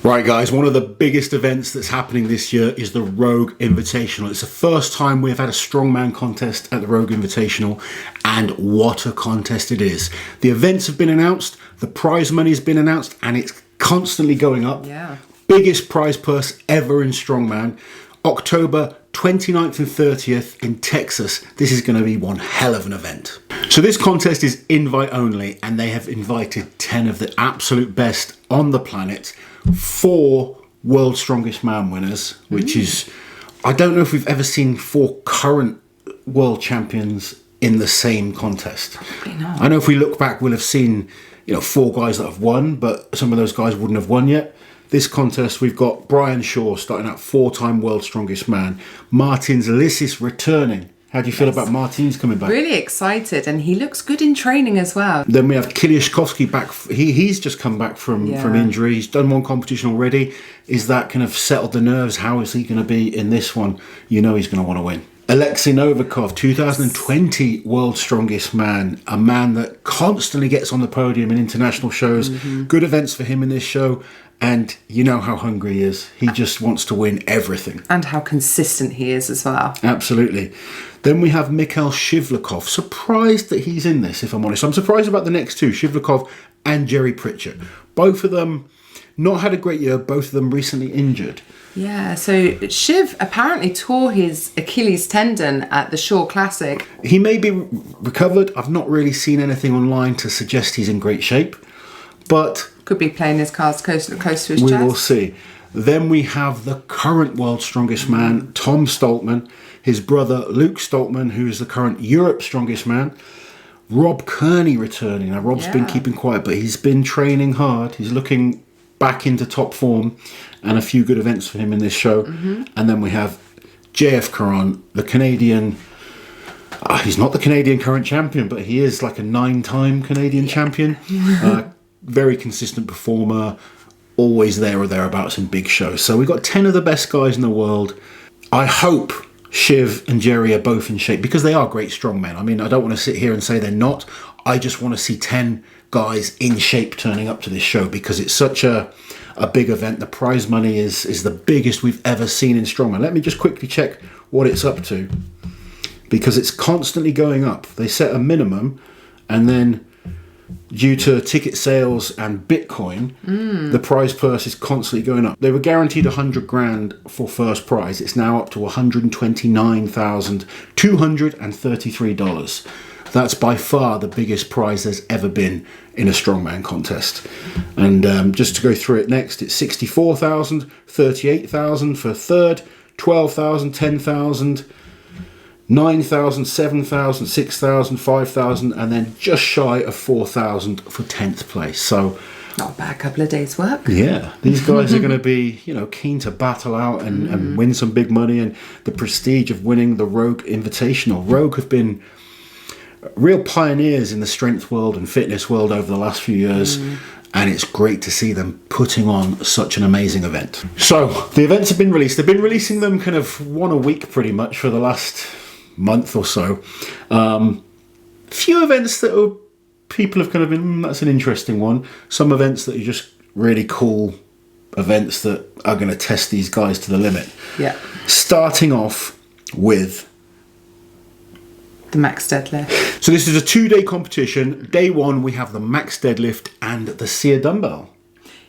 Right guys, one of the biggest events that's happening this year is the Rogue Invitational. It's the first time we've had a strongman contest at the Rogue Invitational, and what a contest it is. The events have been announced, the prize money has been announced, and it's constantly going up. Yeah. Biggest prize purse ever in strongman. October 29th and 30th in Texas. This is going to be one hell of an event. So this contest is invite only, and they have invited 10 of the absolute best on the planet. 4 World's Strongest Man winners, which is, I don't know if we've ever seen 4 current world champions in the same contest. Probably not. I know if we look back, we'll have seen, 4 guys that have won, but some of those guys wouldn't have won yet. This contest, we've got Brian Shaw starting out 4-time World's Strongest Man. Martins Lissis returning. How do you feel about Martins coming back? Really excited, and he looks good in training as well. Then we have Kiliashkovsky back. He's just come back from injury. He's done one competition already. Is that kind of settled the nerves? How is he going to be in this one? You know he's going to want to win. Alexei Novikov, 2020 World's Strongest Man. A man that constantly gets on the podium in international shows. Good events for him in this show. And you know how hungry he is. He just wants to win everything. And how consistent he is as well. Absolutely. Then we have Mikhail Shivlakov. Surprised that he's in this, if I'm honest. I'm surprised about the next two, Shivlakov and Jerry Pritchett. Both of them not had a great year. Both of them recently injured. Yeah, so Shiv apparently tore his Achilles tendon at the Shaw Classic. He may be recovered. I've not really seen anything online to suggest he's in great shape. But could be playing his cards close to his chest. We will see. Then we have the current World's Strongest Man, Tom Stoltman. His brother, Luke Stoltman, who is the current Europe's Strongest Man. Rob Kearney returning. Now, Rob's been keeping quiet, but he's been training hard. He's looking back into top form, and a few good events for him in this show. And then we have JF Caron, the Canadian. He's not the Canadian current champion, but he is like a 9-time Canadian champion. Very consistent performer, always there or thereabouts in big shows. So we've got 10 of the best guys in the world. I hope Shiv and Jerry are both in shape, because they are great strongmen. I mean, I don't want to sit here and say they're not. I just want to see 10 guys in shape turning up to this show, because it's such a big event. The prize money is the biggest we've ever seen in strongman. Let me just quickly check what it's up to, because it's constantly going up. They set a minimum, and then due to ticket sales and Bitcoin, the prize purse is constantly going up. They were guaranteed 100 grand for first prize. It's now up to $129,233. That's by far the biggest prize there's ever been in a strongman contest. And just to go through it next, it's 64,000, 38,000 for third, 12,000, 10,000, 9,000, 7,000, 6,000, 5,000, and then just shy of 4,000 for 10th place. So not a bad couple of days' work. Yeah, these guys are going to be, keen to battle out and win some big money, and the prestige of winning the Rogue Invitational. Rogue have been real pioneers in the strength world and fitness world over the last few years. And it's great to see them putting on such an amazing event. So the events have been released. They've been releasing them kind of one a week pretty much for the last month or so. Few events that people have kind of been, that's an interesting one. Some events that are just really cool events that are going to test these guys to the limit. Yeah. Starting off with the max deadlift. So this is a 2-day competition. Day 1, we have the max deadlift and the sear dumbbell.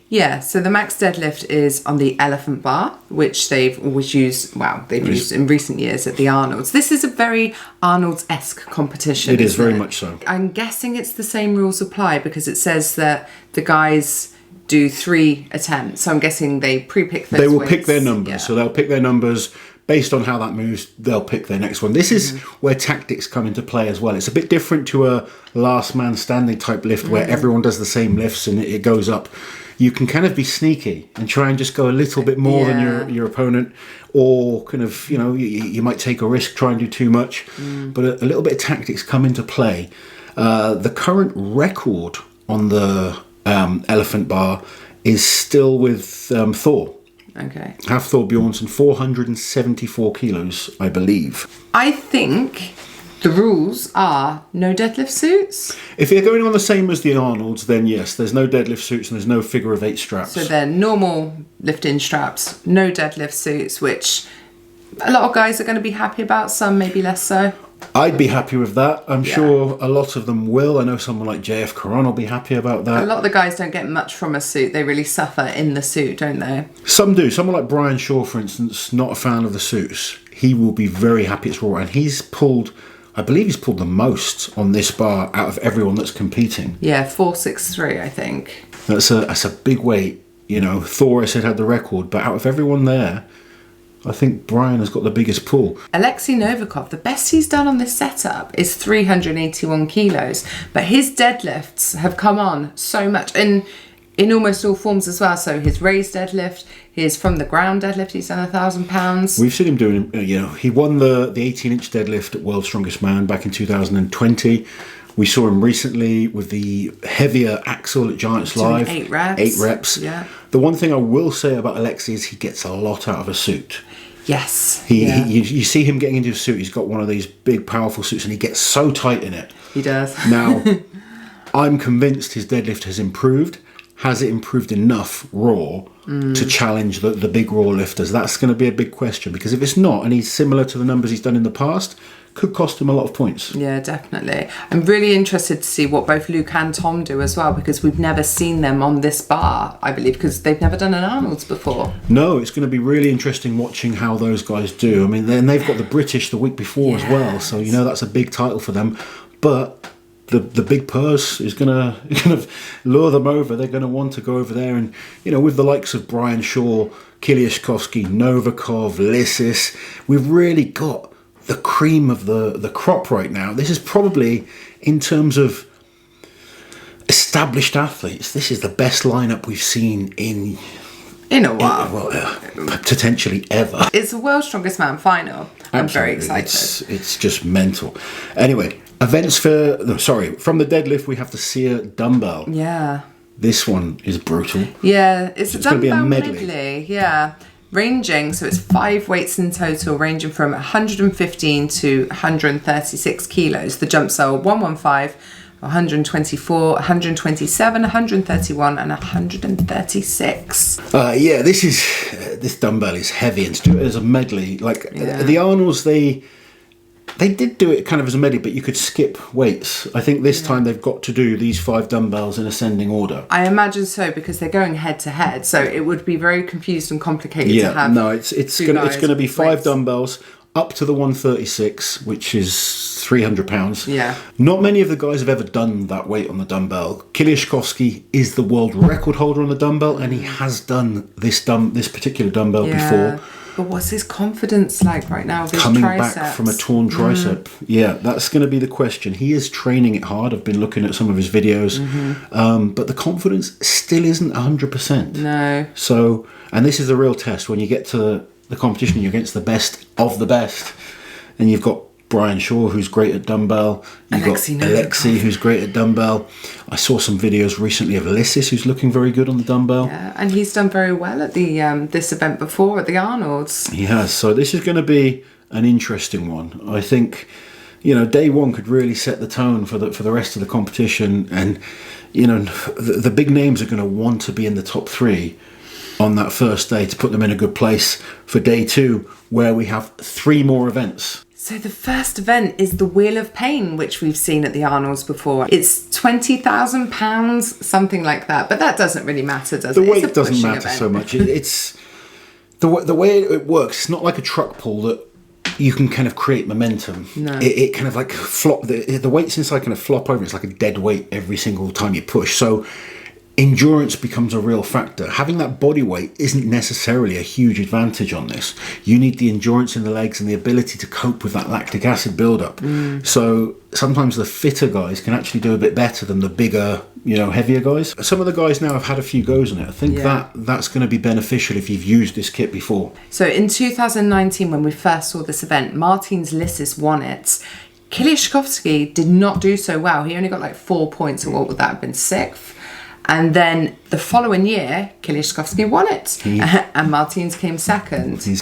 Yeah, so the max deadlift is on the elephant bar, which they've always used, used in recent years at the Arnold's. This is a very Arnold's-esque competition. It is very much so. I'm guessing it's the same rules apply, because it says that the guys do 3 attempts. So I'm guessing they pre-pick those They will weights. pick their numbers. Yeah. So they'll pick their numbers. Based on how that moves, they'll pick their next one. This is where tactics come into play as well. It's a bit different to a last man standing type lift where everyone does the same lifts and it goes up. You can kind of be sneaky and try and just go a little bit more than your opponent, or kind of, you might take a risk, try and do too much. But a little bit of tactics come into play. The current record on the elephant bar is still with Thor. Okay. Hafthor Bjornsson, 474 kilos, I believe. I think The rules are no deadlift suits. If you're going on the same as the Arnolds, then yes, there's no deadlift suits and there's no figure of 8 straps. So they're normal lift-in straps, no deadlift suits, which a lot of guys are going to be happy about, some maybe less so. I'd be happy with that. I'm sure a lot of them will. I know someone like JF Caron will be happy about that. A lot of the guys don't get much from a suit. They really suffer in the suit, don't they? Some do. Someone like Brian Shaw, for instance, not a fan of the suits. He will be very happy it's raw. And I believe he's pulled the most on this bar out of everyone that's competing. Yeah, 463, I think. That's a big weight. You know, Thor, I said, had the record. But out of everyone there, I think Brian has got the biggest pull. Alexei Novikov, the best he's done on this setup is 381 kilos, but his deadlifts have come on so much in almost all forms as well. So his raised deadlift, his from the ground deadlift, he's done 1,000 pounds. We've seen him doing, he won the 18-inch deadlift at World's Strongest Man back in 2020. We saw him recently with the heavier axle at Giants Live. 8 reps. 8 reps. Yeah. The one thing I will say about Alexei is he gets a lot out of a suit. Yes. You see him getting into a suit. He's got one of these big, powerful suits, and he gets so tight in it. He does. Now, I'm convinced his deadlift has improved. Has it improved enough raw to challenge the big raw lifters? That's going to be a big question, because if it's not, and he's similar to the numbers he's done in the past, could cost him a lot of points. Yeah, definitely. I'm really interested to see what both Luke and Tom do as well, because we've never seen them on this bar, I believe, because they've never done an Arnold's before. No, it's going to be really interesting watching how those guys do. I mean, then they've got the British the week before as well, so that's a big title for them. But the big purse is going to kind of lure them over. They're going to want to go over there, and with the likes of Brian Shaw, Kiliashkovsky, Novikov, Lissis, we've really got the cream of the crop right now. This is probably, in terms of established athletes, this is the best lineup we've seen in a while. Potentially ever. It's the World's Strongest Man final. I'm very excited. It's just mental. Anyway, events from the deadlift, we have the Sear dumbbell. Yeah. This one is brutal. Yeah, it's a dumbbell going to be a medley. Yeah. Ranging, so it's 5 weights in total, ranging from 115 to 136 kilos. The jumps are 115, 124, 127, 131, and 136. This dumbbell is heavy, and to do it as a medley, the Arnolds, they did do it kind of as a medley, but you could skip weights. I think this time they've got to do these 5 dumbbells in ascending order. I imagine so, because they're going head to head, so it would be very confused and complicated to have. No, it's going to be 5 dumbbells up to the 136, which is 300 pounds. Yeah. Not many of the guys have ever done that weight on the dumbbell. Kiliashkovsky is the world record holder on the dumbbell, and he has done this particular dumbbell before. But what's his confidence like right now with his coming triceps? back from a torn tricep? Yeah, that's going to be the question. He is training it hard. I've been looking at some of his videos, but the confidence still isn't 100%. No. So, and this is the real test when you get to the competition. You're against the best of the best, and you've got Brian Shaw, who's great at dumbbell. You've got Alexei, who's great at dumbbell. I saw some videos recently of Lissis, who's looking very good on the dumbbell. Yeah, and he's done very well at the this event before at the Arnold's. He has. So this is going to be an interesting one. I think, day one could really set the tone for the rest of the competition, and the big names are going to want to be in the top 3 on that first day to put them in a good place for day 2, where we have 3 more events. So the first event is the Wheel of Pain, which we've seen at the Arnold's before. It's £20,000, something like that. But that doesn't really matter, does it? The weight doesn't matter so much. It's the way it works. It's not like a truck pull that you can kind of create momentum. No. It kind of like flop. The weight's inside kind of flop over. It's like a dead weight every single time you push. So endurance becomes a real factor. Having that body weight isn't necessarily a huge advantage on this. You need the endurance in the legs and the ability to cope with that lactic acid buildup. So sometimes the fitter guys can actually do a bit better than the bigger, heavier guys. Some of the guys now have had a few goes on it. I think that's going to be beneficial if you've used this kit before. So in 2019, when we first saw this event, Martins Lissis won it. Kiliashkovsky did not do so well. He only got 4 points, or what would that have been, 6th? And then the following year, Kiliashkovsky won it, and Martins came second. He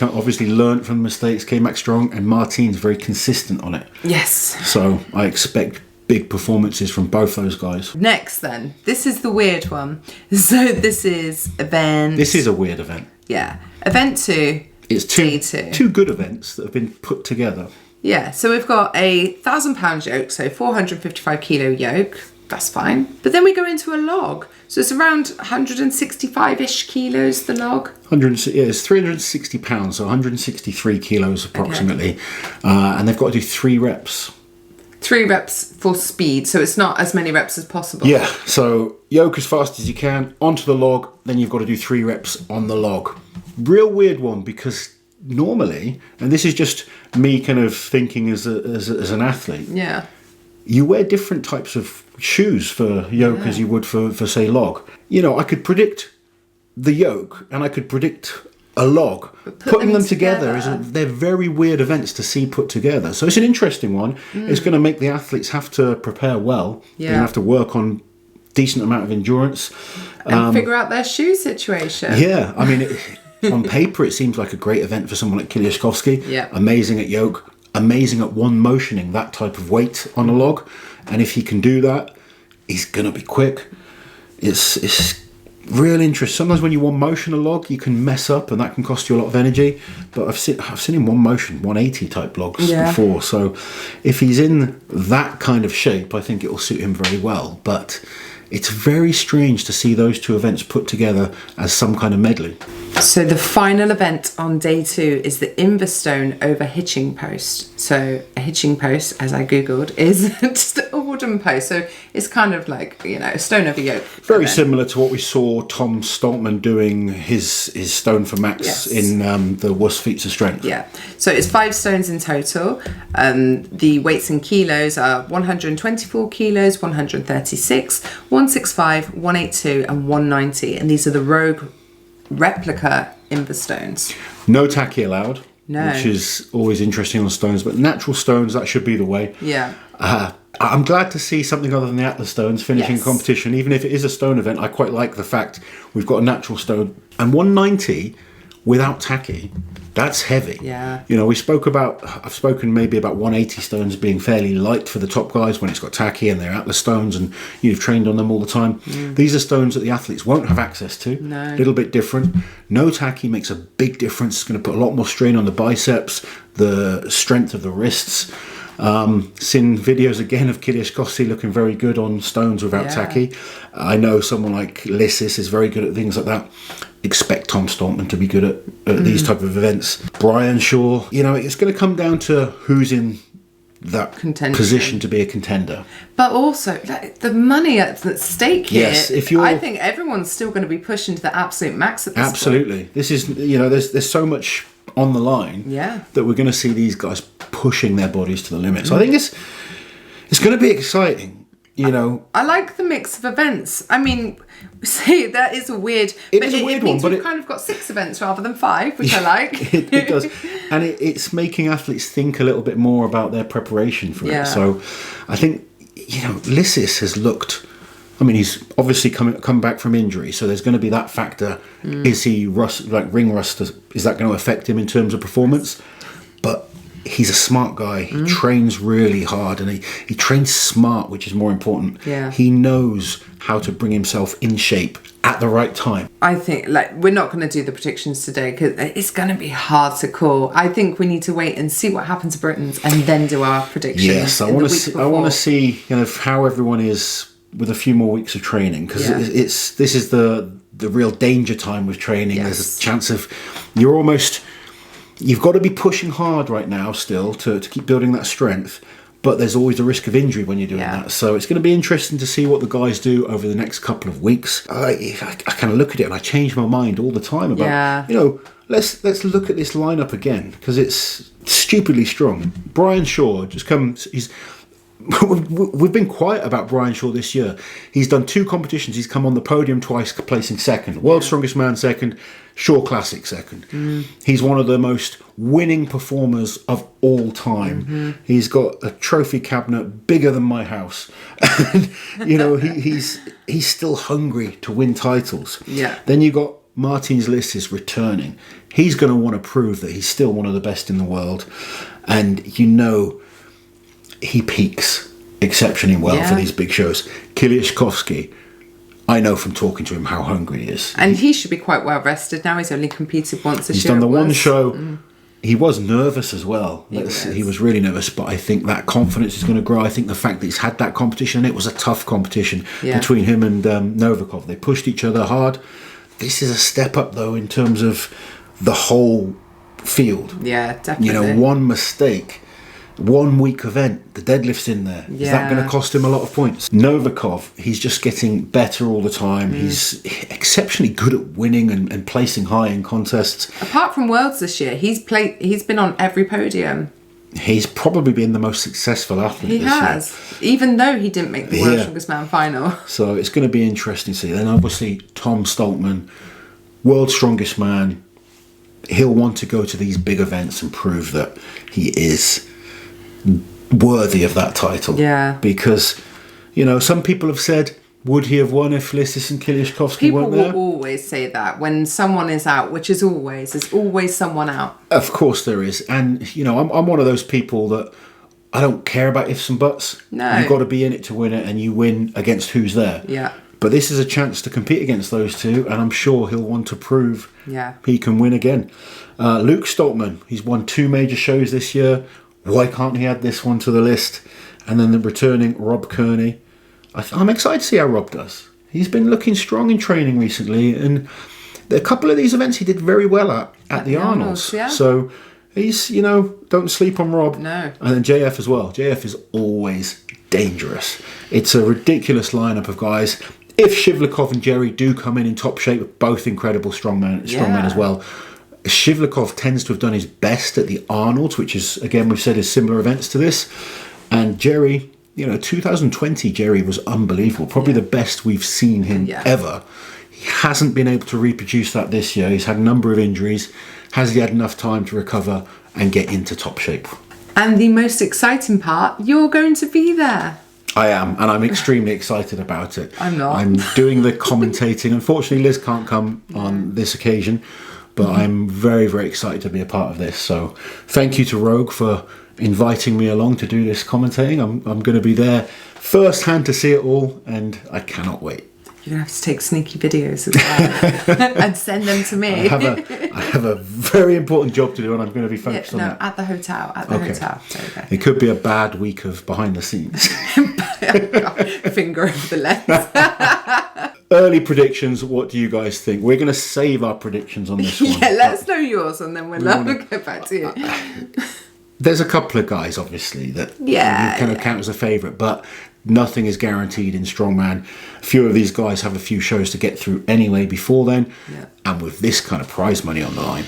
obviously learned from the mistakes, came back strong, and Martin's very consistent on it. Yes. So I expect big performances from both those guys. Next then, this is the weird one. So this is event... This is a weird event. Yeah. Event 2. It's two good events that have been put together. Yeah, so we've got a 1,000-pound yoke, so 455 kilo yoke. That's fine. But then we go into a log. So it's around 165-ish kilos, the log. It's 360 pounds, so 163 kilos approximately. Okay. And they've got to do 3 reps. 3 reps for speed, so it's not as many reps as possible. Yeah, so yoke as fast as you can, onto the log, then you've got to do 3 reps on the log. Real weird one, because normally, and this is just me kind of thinking as an athlete, yeah, you wear different types of shoes for yoke as you would for say log. You know, I could predict the yoke and I could predict a log. Putting them together they're very weird events to see put together. So it's an interesting one. It's going to make the athletes have to prepare well. Yeah. They're going to have to work on decent amount of endurance and figure out their shoe situation. Yeah, I mean, on paper it seems like a great event for someone like Kiliashkovsky. Yeah, amazing at yoke, amazing at one motioning that type of weight on a log, and if he can do that, he's gonna be quick. It's real interesting. Sometimes when you one motion a log, you can mess up, and that can cost you a lot of energy. But I've seen him one motion 180 type logs before. So if he's in that kind of shape, I think it will suit him very well. But it's very strange to see those 2 events put together as some kind of medley. So the final event on day 2 is the Investone over hitching post. So a hitching post, as I googled, is just a wooden post. So it's kind of like, you know, a stone over yoke. Very similar to what we saw Tom Stoltman doing his stone for max in the Worst Feats of Strength. Yeah. So it's 5 stones in total. The weights in kilos are 124 kilos, 136, 165, 182, and 190. And these are the Rogue replica Inverstones. No tacky allowed, no, which is always interesting on stones, but natural stones, that should be the way. Yeah. I'm glad to see something other than the Atlas stones finishing competition. Even if it is a stone event, I quite like the fact we've got a natural stone. And 190 without tacky, that's heavy. Yeah. You know, I've spoken maybe about 180 stones being fairly light for the top guys when it's got tacky and they're Atlas stones and you've trained on them all the time. These are stones that the athletes won't have access to. No. A little bit different. No tacky makes a big difference. It's going to put a lot more strain on the biceps, the strength of the wrists. Seen videos again of Kiliashkovsky looking very good on stones without tacky. I know someone like Lissis is very good at things like that. Expect Tom Stoltman to be good at these type of events. Brian Shaw, you know, it's going to come down to who's in that position to be a contender. But also, like, the money at stake here. Yes, I think everyone's still going to be pushing to the absolute max at this absolutely point. This is, you know, there's so much on the line that we're going to see these guys pushing their bodies to the limit. So I think it's going to be exciting. You know, I like the mix of events. I mean, see, that is a weird. It is a weird one, but we've kind of got 6 events rather than 5, which I like. it does, and it's making athletes think a little bit more about their preparation for it. So, I think, you know, Lissis has looked. I mean, he's obviously come back from injury, so there's going to be that factor. Is he ring rust? Is that going to affect him in terms of performance? But he's a smart guy. He trains really hard, and he trains smart, which is more important. Yeah. He knows how to bring himself in shape at the right time. I think, like, we're not going to do the predictions today because it's going to be hard to call. I think we need to wait and see what happens to Britons and then do our predictions. Yes, I want to see kind of how everyone is with a few more weeks of training, because this is the real danger time with training. There's a chance of you've got to be pushing hard right now still to keep building that strength, but there's always a risk of injury when you're doing that. So it's going to be interesting to see what the guys do over the next couple of weeks. I kind of look at it and I change my mind all the time about, you know, let's look at this lineup again, because it's stupidly strong. Brian Shaw just comes, we've been quiet about Brian Shaw this year. He's done 2 competitions. He's come on the podium twice, placing second. World's Strongest Man second, Shaw Classic second. He's one of the most winning performers of all time. He's got a trophy cabinet bigger than my house. And, you know, he's still hungry to win titles. Yeah. Then you got Martin's List is returning. He's going to want to prove that he's still one of the best in the world. And, you know, he peaks exceptionally well for these big shows. Kiliashkovsky, I know from talking to him how hungry he is. And he should be quite well rested now. He's only competed once this year. He's done the one show. He was nervous as well. He was really nervous, but I think that confidence is going to grow. I think the fact that he's had that competition, it was a tough competition between him and Novikov. They pushed each other hard. This is a step up, though, in terms of the whole field. Yeah, definitely. You know, one mistake, 1 week event, the deadlift's in there. Is that going to cost him a lot of points? Novikov, he's just getting better all the time. He's exceptionally good at winning and placing high in contests. Apart from Worlds this year, he's been on every podium. He's probably been the most successful athlete He this has, even though he didn't make the World's Strongest Man final. So it's going to be interesting to see. Then obviously Tom Stoltman, World's Strongest Man, he'll want to go to these big events and prove that he is worthy of that title. Yeah. Because, you know, some people have said, would he have won if Lissis and Kiliashkovsky weren't there? People will always say that when someone is out, which is always, there's always someone out. Of course there is. And, you know, I'm one of those people that I don't care about ifs and buts. No. You've got to be in it to win it, and you win against who's there. Yeah. But this is a chance to compete against those two, and I'm sure he'll want to prove he can win again. Luke Stoltman, he's won 2 major shows this year. Why can't he add this one to the list? And then the returning Rob Kearney. I'm excited to see how Rob does. He's been looking strong in training recently, and a couple of these events he did very well at the Arnolds. Yeah. So he's, you know, don't sleep on Rob. No. And then JF as well. JF is always dangerous. It's a ridiculous lineup of guys. If Shivlikov and Jerry do come in top shape, both incredible strongmen as well. Shivlikov tends to have done his best at the Arnolds, which is, again, we've said is similar events to this. And Jerry, you know, 2020 Jerry was unbelievable. Probably the best we've seen him ever. He hasn't been able to reproduce that this year. He's had a number of injuries. Has he had enough time to recover and get into top shape? And the most exciting part, you're going to be there. I am, and I'm extremely excited about it. I'm not. I'm doing the commentating. Unfortunately, Liz can't come on this occasion, but I'm very, very excited to be a part of this. So thank you to Rogue for inviting me along to do this commentating. I'm going to be there first hand to see it all, and I cannot wait. You're going to have to take sneaky videos as well and send them to me. I have a very important job to do, and I'm going to be focused on that. At the hotel. At the hotel. Okay. It could be a bad week of behind the scenes. Finger over the lens. Early predictions, what do you guys think? We're going to save our predictions on this one. Yeah, let us know yours, and then we'll get back to you. There's a couple of guys, obviously, that you kind of count as a favourite, but nothing is guaranteed in Strongman. A few of these guys have a few shows to get through anyway before then. Yeah. And with this kind of prize money on the line,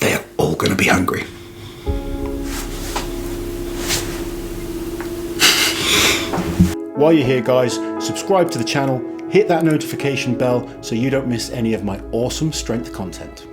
they're all going to be hungry. While you're here, guys, subscribe to the channel, hit that notification bell so you don't miss any of my awesome strength content.